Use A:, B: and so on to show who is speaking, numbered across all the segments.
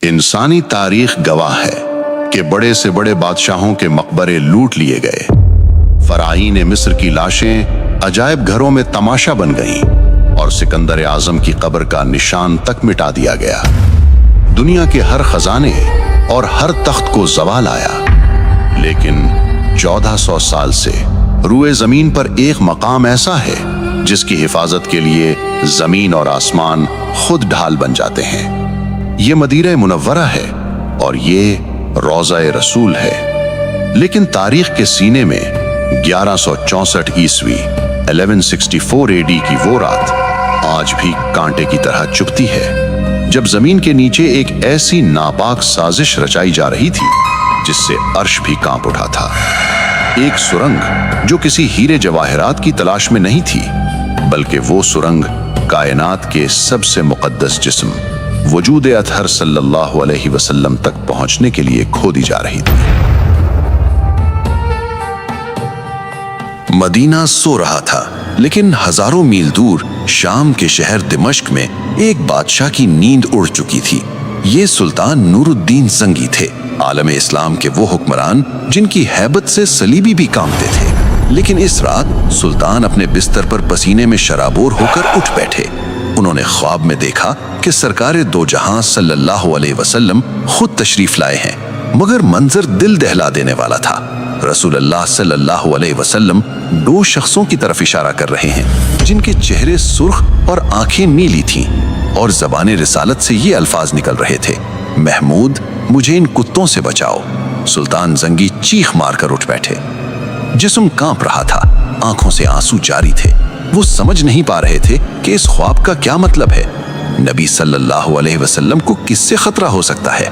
A: انسانی تاریخ گواہ ہے کہ بڑے سے بڑے بادشاہوں کے مقبرے لوٹ لیے گئے، فرعین مصر کی لاشیں عجائب گھروں میں تماشا بن گئیں اور سکندر اعظم کی قبر کا نشان تک مٹا دیا گیا۔ دنیا کے ہر خزانے اور ہر تخت کو زوال آیا، لیکن 1400 سال سے روئے زمین پر ایک مقام ایسا ہے جس کی حفاظت کے لیے زمین اور آسمان خود ڈھال بن جاتے ہیں۔ یہ مدینہ منورہ ہے اور یہ روضہ رسول ہے، لیکن تاریخ کے سینے میں 1164 عیسوی 1164 AD کی وہ رات آج بھی کانٹے کی طرح چبھتی ہے، جب زمین کے نیچے ایک ایسی ناپاک سازش رچائی جا رہی تھی جس سے عرش بھی کانپ اٹھا تھا۔ ایک سرنگ جو کسی ہیرے جواہرات کی تلاش میں نہیں تھی، بلکہ وہ سرنگ کائنات کے سب سے مقدس جسم وجود اطہر صلی اللہ علیہ وسلم تک پہنچنے کے لیے کھودی جا رہی تھی۔ مدینہ سو رہا تھا، لیکن ہزاروں میل دور شام کے شہر دمشق میں ایک بادشاہ کی نیند اڑ چکی تھی۔ یہ سلطان نور الدین زنگی تھے، عالم اسلام کے وہ حکمران جن کی ہیبت سے صلیبی بھی کانپتے تھے۔ لیکن اس رات سلطان اپنے بستر پر پسینے میں شرابور ہو کر اٹھ بیٹھے۔ انہوں نے خواب میں دیکھا کہ سرکار دو جہاں صلی اللہ علیہ وسلم خود تشریف لائے ہیں، مگر منظر دل دہلا دینے والا تھا۔ رسول اللہ صلی اللہ علیہ وسلم دو شخصوں کی طرف اشارہ کر رہے ہیں جن کے چہرے سرخ اور آنکھیں نیلی تھیں، اور زبان رسالت سے یہ الفاظ نکل رہے تھے: محمود، مجھے ان کتوں سے بچاؤ۔ سلطان زنگی چیخ مار کر اٹھ بیٹھے۔ جسم کانپ رہا تھا، آنکھوں سے آنسو جاری تھے۔ وہ سمجھ نہیں پا رہے تھے کہ اس خواب کا کیا مطلب ہے۔ نبی صلی اللہ علیہ وسلم کو کس سے خطرہ ہو سکتا ہے؟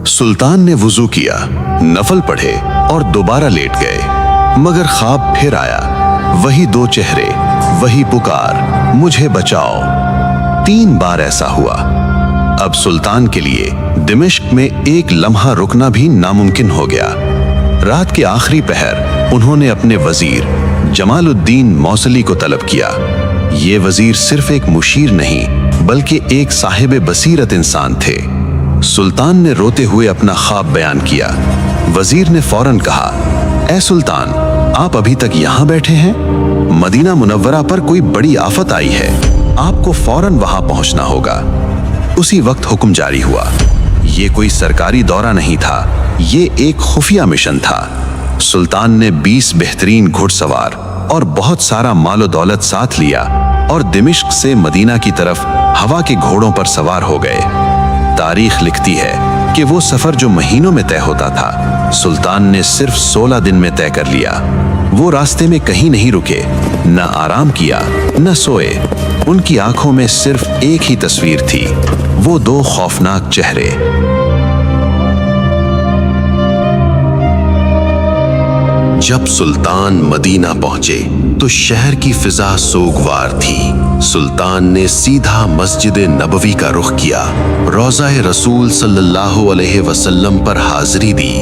A: سلطان نے وضو کیا، نفل پڑھے اور دوبارہ لیٹ گئے، مگر خواب پھر آیا۔ وہی دو چہرے، وہی پکار، مجھے بچاؤ۔ 3 بار ایسا ہوا۔ اب سلطان کے لیے دمشق میں ایک لمحہ رکنا بھی ناممکن ہو گیا۔ رات کے آخری پہر انہوں نے اپنے وزیر جمال الدین موصلی کو طلب کیا۔ یہ وزیر صرف ایک مشیر نہیں بلکہ ایک صاحب بصیرت انسان تھے۔ سلطان نے روتے ہوئے اپنا خواب بیان کیا۔ وزیر نے فوراً کہا: اے سلطان، آپ ابھی تک یہاں بیٹھے ہیں؟ مدینہ منورہ پر کوئی بڑی آفت آئی ہے، آپ کو فوراً وہاں پہنچنا ہوگا۔ اسی وقت حکم جاری ہوا۔ یہ کوئی سرکاری دورہ نہیں تھا، یہ ایک خفیہ مشن تھا۔ سلطان نے 20 بہترین گھڑ سوار اور بہت سارا مال و دولت ساتھ لیا اور دمشق سے مدینہ کی طرف ہوا کے گھوڑوں پر سوار ہو گئے۔ تاریخ لکھتی ہے کہ وہ سفر جو مہینوں میں طے ہوتا تھا، سلطان نے صرف 16 دن میں طے کر لیا۔ وہ راستے میں کہیں نہیں رکے، نہ آرام کیا، نہ سوئے۔ ان کی آنکھوں میں صرف ایک ہی تصویر تھی، وہ 2 خوفناک چہرے۔ جب سلطان مدینہ پہنچے تو شہر کی فضا سوگوار تھی۔ سلطان نے سیدھا مسجد نبوی کا رخ کیا، روضہ رسول صلی اللہ علیہ وسلم پر حاضری دی۔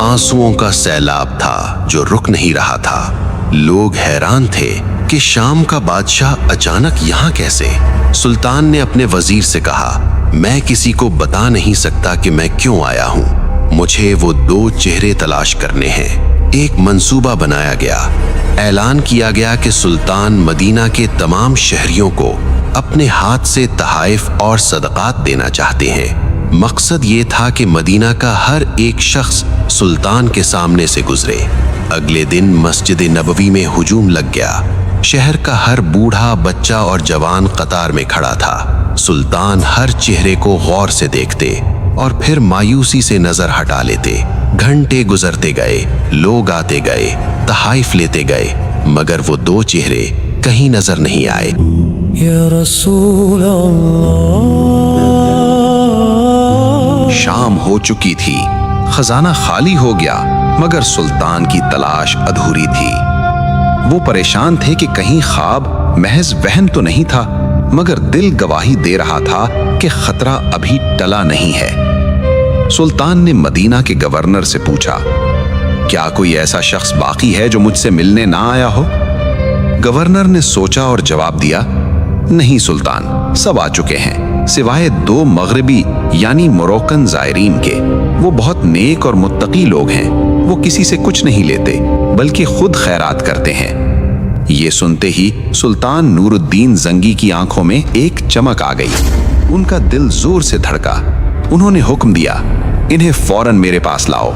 A: آنسوؤں کا سیلاب تھا جو رک نہیں رہا تھا۔ لوگ حیران تھے کہ شام کا بادشاہ اچانک یہاں کیسے؟ سلطان نے اپنے وزیر سے کہا: میں کسی کو بتا نہیں سکتا کہ میں کیوں آیا ہوں، مجھے وہ 2 چہرے تلاش کرنے ہیں۔ ایک منصوبہ بنایا گیا۔ اعلان کیا گیا کہ سلطان مدینہ کے تمام شہریوں کو اپنے ہاتھ سے تحائف اور صدقات دینا چاہتے ہیں۔ مقصد یہ تھا کہ مدینہ کا ہر ایک شخص سلطان کے سامنے سے گزرے۔ اگلے دن مسجد نبوی میں ہجوم لگ گیا۔ شہر کا ہر بوڑھا، بچہ اور جوان قطار میں کھڑا تھا۔ سلطان ہر چہرے کو غور سے دیکھتے اور پھر مایوسی سے نظر ہٹا لیتے۔ گھنٹے گزرتے گئے، لوگ آتے گئے، تحائف لیتے گئے، مگر وہ 2 چہرے کہیں نظر نہیں آئے۔
B: یا رسول اللہ۔
A: شام ہو چکی تھی، خزانہ خالی ہو گیا، مگر سلطان کی تلاش ادھوری تھی۔ وہ پریشان تھے کہ کہیں خواب محض وہم تو نہیں تھا، مگر دل گواہی دے رہا تھا کہ خطرہ ابھی ٹلا نہیں ہے۔ سلطان نے مدینہ کے گورنر سے پوچھا: کیا کوئی ایسا شخص باقی ہے جو مجھ سے ملنے نہ آیا ہو؟ گورنر نے سوچا اور جواب دیا: نہیں سلطان،
C: सब आ चुके हैं, सिवाय 2 मगरबी यानी मोरक्कन ज़ायरीन के। वो बहुत नेक और मुत्तकी लोग हैं। वो किसी से कुछ नहीं लेते, बल्कि खुद खैरात करते हैं। ये सुनते ही सुल्तान नूरुद्दीन जंगी की आंखों में एक चमक आ गई। उनका दिल जोर से धड़का। उन्होंने हुक्म दिया, इन्हें फौरन मेरे पास लाओ।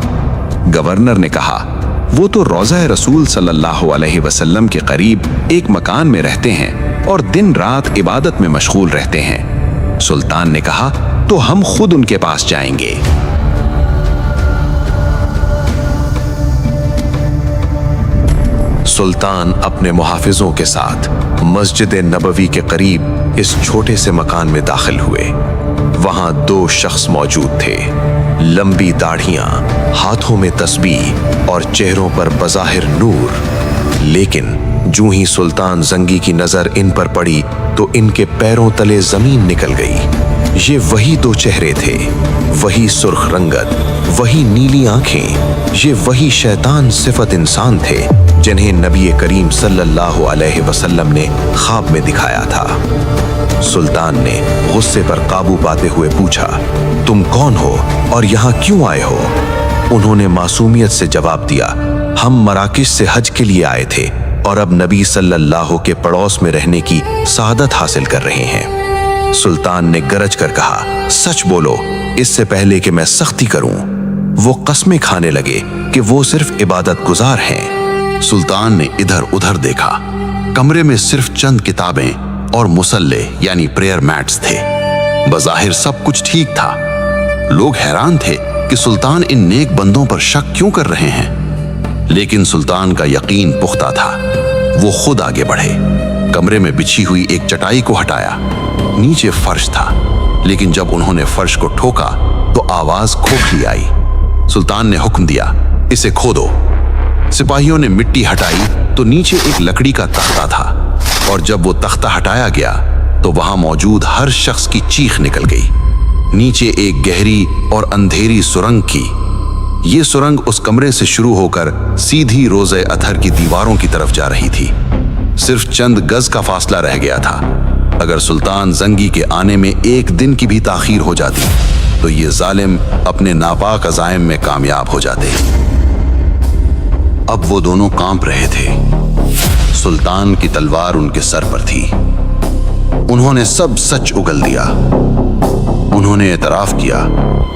C: गवर्नर ने कहा, वो तो रोज़ा रसूल सल्लल्लाहु अलैहि वसल्लम के करीब एक मकान में रहते हैं और दिन रात इबादत में मशगूल रहते हैं। सुल्तान ने कहा, तो हम खुद उनके पास जाएंगे।
A: सुल्तान अपने मुहाफिजों के साथ मस्जिद नबवी के करीब इस छोटे से मकान में दाखिल हुए। वहां 2 शख्स मौजूद थे, लंबी दाढ़ियां, हाथों में तस्बीह और चेहरों पर बज़ाहिर नूर। लेकिन जूं ही सुल्तान जंगी की नजर इन पर पड़ी तो इनके पैरों तले जमीन निकल गई। ये वही 2 चेहरे थे, वही सुर्ख रंगत, वही नीली आंखें, ये वही शैतान सिफत इंसान थे जिन्हें नबी करीम सल्लल्लाहु अलैहि वसल्लम ने ख्वाब में दिखाया था। सुल्तान ने गुस्से पर काबू पाते हुए पूछा, तुम कौन हो और यहाँ क्यों आए हो? उन्होंने मासूमियत से जवाब दिया, हम मराकिश से हज के लिए आए थे और अब नबी सल्लल्लाहु के पड़ोस में रहने की सआदत हासिल कर रहे हैं। सुल्तान ने गरज कर कहा, सच बोलो, इससे पहले कि मैं सख्ती करूं। वो कसमें खाने लगे कि वो सिर्फ इबादत गुजार हैं। सुल्तान ने इधर उधर देखा। कमरे में सिर्फ चंद किताबें और मुसल्ले यानी प्रेयर मैट्स थे। बज़ाहिर सब कुछ ठीक था। लोग हैरान थे कि सुल्तान इन नेक बंदों पर शक क्यों कर रहे हैं, लेकिन सुल्तान का यकीन पुख्ता था। वो खुद आगे बढ़े, कमरे में बिछी हुई एक चटाई को हटाया। नीचे फर्श था, लेकिन जब उन्होंने फर्श को ठोका तो आवाज खोखली आई। सुल्तान ने हुक्म दिया, इसे खोदो। सिपाहियों ने मिट्टी हटाई तो नीचे एक लकड़ी का तख्ता था, और जब वो तख्ता हटाया गया तो वहां मौजूद हर शख्स की चीख निकल गई। नीचे एक गहरी और अंधेरी सुरंग की। ये सुरंग उस कमरे से शुरू होकर सीधी रोज़े अतहर की दीवारों की तरफ जा रही थी। सिर्फ चंद गज का फासला रह गया था। अगर सुल्तान जंगी के आने में एक दिन की भी ताखीर हो जाती तो ये जालिम अपने नापाक अज़ाइम में कामयाब हो जाते। अब वो दोनों कांप रहे थे। सुल्तान की तलवार उनके सर पर थी। उन्होंने सब सच उगल दिया। उन्होंने एतराफ किया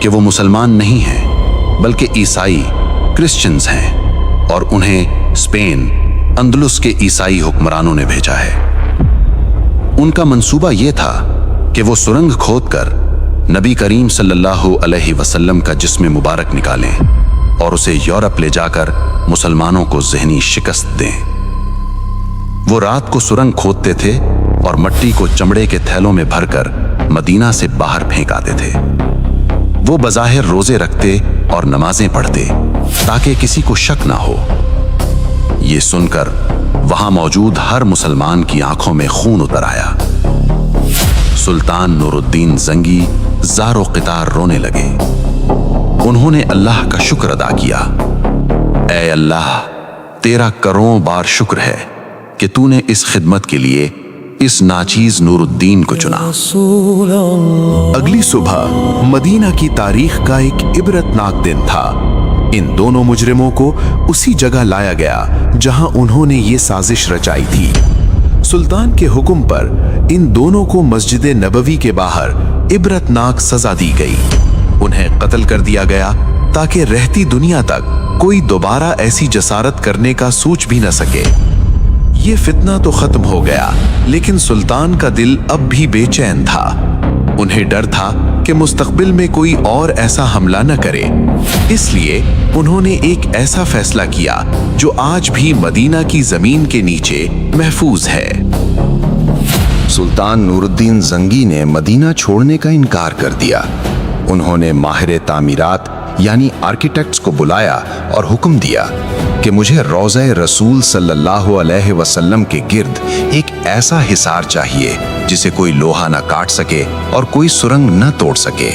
A: कि वो मुसलमान नहीं हैं, बल्कि ईसाई क्रिश्चियंस हैं, और उन्हें स्पेन अंदलुस के ईसाई हुक्मरानों ने भेजा है। उनका मंसूबा यह था कि वो सुरंग खोदकर नबी करीम सल्लल्लाहु अलैहि वसल्लम का जिस्म मुबारक निकालें और उसे यूरोप ले जाकर मुसलमानों को ज़हनी शिकस्त दें। वो रात को सुरंग खोदते थे और मट्टी को चमड़े के थैलों में भरकर मदीना से बाहर फेंक आते थे। वो बज़ाहिर रोजे रखते और नमाजें पढ़ते ताकि किसी को शक ना हो। ये सुनकर वहां मौजूद हर मुसलमान की आंखों में खून उतर आया। सुल्तान नूरुद्दीन जंगी ज़ारो क़ितार रोने लगे। उन्होंने अल्लाह का शुक्र अदा किया। ऐ अल्लाह, तेरा करोड़ों बार शुक्र है कि तूने इस खिदमत के लिए इस नाचीज नूरुद्दीन को चुना। अगली सुबह मदीना की तारीख का एक इबरतनाक दिन था। इन दोनों मुजरिमों को उसी जगह लाया गया जहां उन्होंने ये साजिश रचाई थी। सुल्तान के हुक्म पर इन दोनों को मस्जिद नबवी के बाहर इबरतनाक सजा दी गई। उन्हें कत्ल कर दिया गया ताकि रहती दुनिया तक कोई दोबारा ऐसी जसारत करने का सोच भी न सके। ये फितना तो खत्म हो गया, लेकिन सुल्तान का दिल अब भी बेचैन था। उन्हें डर था कि मुस्तकबिल में कोई और ऐसा हमला न करे। इसलिए उन्होंने एक ऐसा फैसला किया जो आज भी मदीना की जमीन के नीचे महफूज है।
C: सुल्तान नूरुद्दीन जंगी ने मदीना छोड़ने का इनकार कर दिया। उन्होंने माहिर तामीरात यानी आर्किटेक्ट्स को बुलाया और हुक्म दिया कि मुझे रोज़े रसूल सल्लल्लाहु अलैहि वसल्लम के गिर्द एक ऐसा हिसार चाहिए जिसे कोई लोहा न काट सके और कोई सुरंग न तोड़ सके।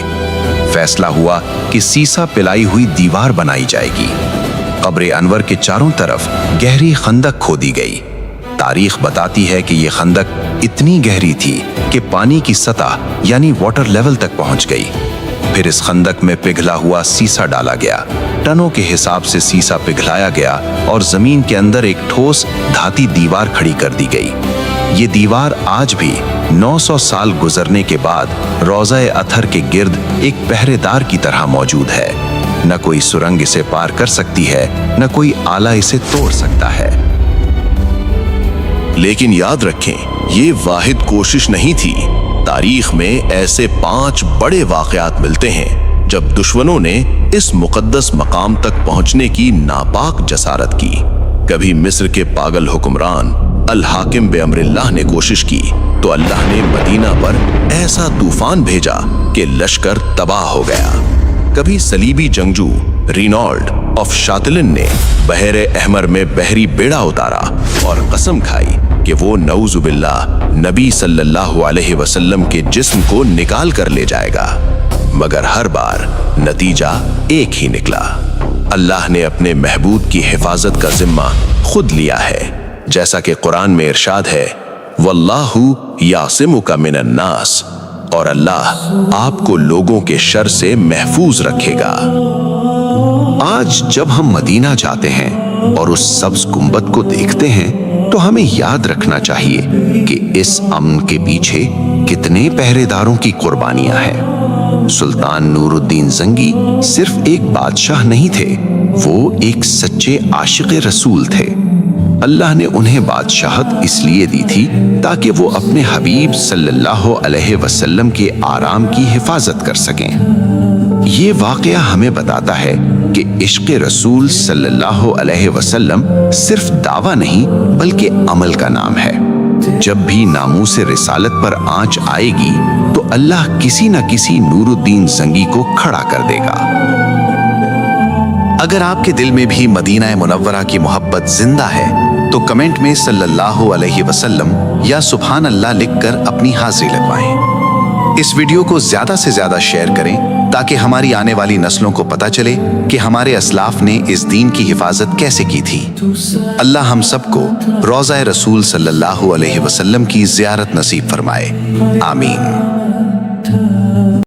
C: फैसला हुआ कि सीसा पिलाई हुई दीवार बनाई जाएगी। कब्र अनवर के चारों तरफ गहरी खंदक खोदी गई तारीख बताती है कि यह खंदक इतनी गहरी थी कि पानी की सतह यानी वाटर लेवल तक पहुंच गई। फिर इस खंदक में पिघला हुआ सीसा डाला गया। टनों के हिसाब से सीसा पिघलाया गया और जमीन के अंदर एक ठोस धाती दीवार खड़ी कर दी गई। ये दीवार आज भी 900 साल गुजरने के बाद रोज़ा-ए अथर के गिर्द एक पहरेदार की तरह मौजूद है। न कोई सुरंग इसे पार कर सकती है, न कोई आला इसे तोड़ सकता है।
A: लेकिन याद रखें, ये वाहिद कोशिश नहीं थी। तारीख में ऐसे 5 बड़े वाकयात मिलते हैं जब दुश्मनों ने इस मुकद्दस मकाम तक पहुंचने की नापाक जसारत की। कभी मिस्र के पागल हुक्मरान अल हाकिम बेअमरिल्लाह ने कोशिश की तो अल्लाह ने मदीना पर ऐसा तूफान भेजा कि लश्कर तबाह हो गया। कभी सलीबी जंगजू रिनॉल्ड ऑफ शातिलिन ने बहरे अहमर में बहरी बेड़ा उतारा और कसम खाई कि वो नऊजुबिल्लाह नबी सल्लल्लाहु अलैहि वसल्लम के जिस्म को निकाल कर ले जाएगा, मगर हर बार नतीजा एक ही निकला। अल्लाह ने अपने महबूब की हिफाजत का जिम्मा खुद लिया है, जैसा कि कुरान में इरशाद है, वल्लाहु यासिमुका मिनन नास, और अल्लाह आपको लोगों के शर से महफूज रखेगा। आज जब हम मदीना जाते हैं और उस सब्ज गुंबद को देखते हैं तो हमें याद रखना चाहिए कि इस अमन के पीछे कितने पहरेदारों की कुर्बानियां हैं। सुल्तान नूरुद्दीन जंगी सिर्फ एक बादशाह नहीं थे, वो एक सच्चे आशिक़े रसूल थे। अल्लाह ने उन्हें बादशाहत इसलिए दी थी ताकि वो अपने हबीब सल्लल्लाहु अलैहि वसल्लम के आराम की हिफाजत कर सकें। ये वाक़या हमें बताता है कि इश्क़ रसूल सल्लल्लाहु अलैहि वसल्लम सिर्फ दावा नहीं बल्कि अमल का नाम है। जब भी नामूस रिसालत पर आंच आएगी तो अल्लाह किसी न किसी नूरुद्दीन जंगी को खड़ा कर देगा।
C: अगर आपके दिल में भी मदीना मुनव्वरा की मोहब्बत जिंदा है तो कमेंट में सल्लल्लाहु अलैहि वसल्लम या सुभान अल्लाह लिखकर अपनी हाजिरी लगवाएं। इस वीडियो को ज्यादा से ज्यादा शेयर करें ताकि हमारी आने वाली नस्लों को पता चले कि हमारे असलाफ ने इस दीन की हिफाजत कैसे की थी। अल्लाह हम सबको रोज़ा-ए रसूल सल्लल्लाहु अलैहि वसल्लम की ज़ियारत नसीब फरमाए। आमीन।